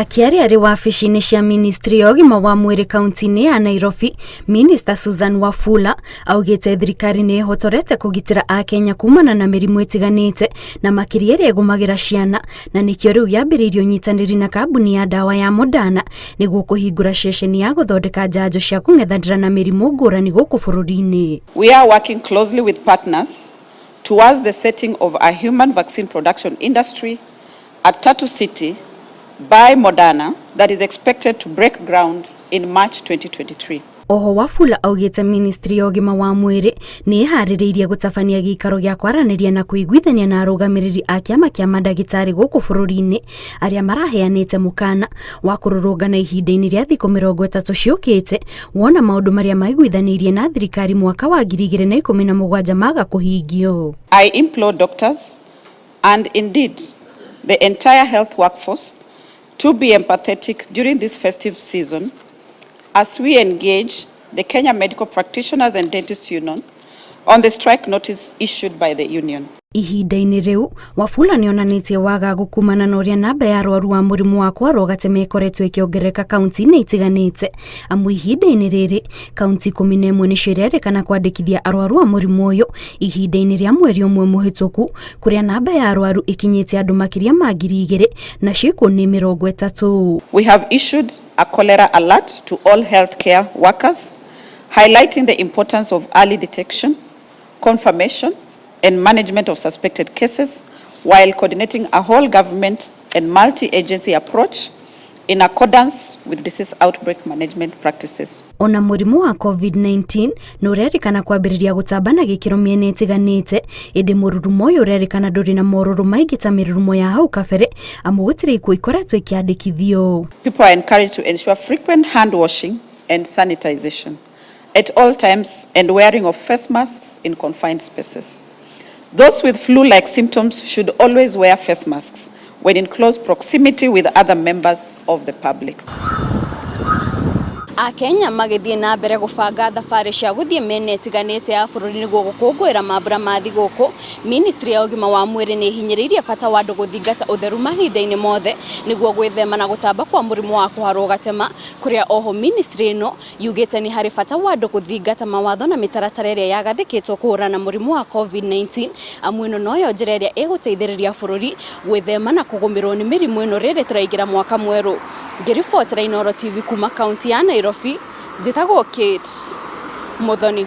Akiaria ari wabici-inĩ cia ministry ya ũgima wa mwĩrĩ kaunti-inĩ ya Nairobi, Minister Susan Wafula augĩte thirikari nĩ ĩhotorete kũgitĩra Akenya kumana na mĩrimũ ĩtiganĩte na makĩria ĩrĩa ĩgũmagĩra ciana, na nĩkĩo rĩu yambĩrĩirio ũnyitanĩri na kambuni ya ndawa ya Moderna nĩguo kũhingũra ceceni ya gũthondeka njanjo cia kũng'ethanĩra na mĩrimũ ngũrani gũkũ bũrũri-inĩ. We are working closely with partners towards the setting of a human vaccine production industry at Tatu City by Moderna that is expected to break ground in March 2023. Oho Wafula augĩte ministry ya ũgima wa mwĩrĩ nĩ ĩharĩrĩirie gũtabania gĩikaro gĩa kwaranĩria na kũiguithania na arũgamĩrĩri a kĩama kĩa mandagĩtarĩ gũkũ bũrũri-inĩ arĩa maraheanĩte mũkana wa kũrũrũngana ihinda-inĩ rĩa thikũ 30 ciũkĩte wona maũndũ marĩa maiguithanĩirie na thirikari mwaka wa 2017 maga kũhingio. I implore doctors and indeed the entire health workforce to be empathetic during this festive season as we engage the Kenya Medical Practitioners and Dentists Union on the strike notice issued by the union. Ihinda-inĩ rĩu Wafula nĩonanĩtie wagagu kumana na ũrĩa namba ya arwaru wa mũrimũ wa kũharwo gatema ĩkoretwo ĩkĩongerereka kaunti-inĩ itiganĩte, amu ihinda-inĩ rĩrĩ kaunti 11 nĩcio irerĩkana kwandĩkithia arwaru wa mũrimũ ũyũ ihinda-inĩ rĩa mweri ũmwe mũhĩtũku, kũrĩa namba ya arwaru ĩkinyĩte andũ makĩria ma 2,000 na ciĩko nĩ 30. We have issued a cholera alert to all healthcare workers, highlighting the importance of early detection, confirmation, and management of suspected cases while coordinating a whole government and multi-agency approach in accordance with disease outbreak management practices. Ona mũrimũ wa COVID-19 nĩũrerĩkana kwambĩrĩria gũtamba na gĩkĩro mĩena ĩtiganĩte, ĩndĩ mũrurumo ũyũ ũrerĩkana ndũrĩ na morũrũ maingĩ ta mĩrurumo ya hau kabere, amu gũtirĩ ikuũ ikoretwo ikĩandĩkithio. People are encouraged to ensure frequent hand washing and sanitization at all times and wearing of face masks in confined spaces. Those with flu-like symptoms should always wear face masks when in close proximity with other members of the public. Akenya magĩthiĩ na mbere gũbanga thabarĩ cia gũthiĩ mĩena ĩtiganĩte ya bũrũri nĩguo gũkũngũĩra mambura ma thigũkũ. Ministry ya ũgima wa mwĩrĩ nĩ ihinyĩrĩirie bata wa andũ gũthingata ũtheru mahinda-inĩ mothe nĩguo gwĩthema na gũtamba kwa mũrimũ wa kũharwo gatema, kũrĩa oho ministry ĩno yugĩte nĩ harĩ bata wa andũ gũthingata mawatho na mĩtaratara ĩrĩa yagathĩkĩtwo kũhũrana na mũrimũ wa COVID-19, amu ĩno noyo njĩra ĩrĩa ĩgũteithĩrĩria bũrũri gwĩthema na kũgũmĩrwo nĩ mĩrimũ ĩno rĩrĩ tũraingĩra mwaka mwerũ. Ngĩribotera Inooro TV kuma kaunti ya Nairobi, njĩtagwo Kate Muthoni.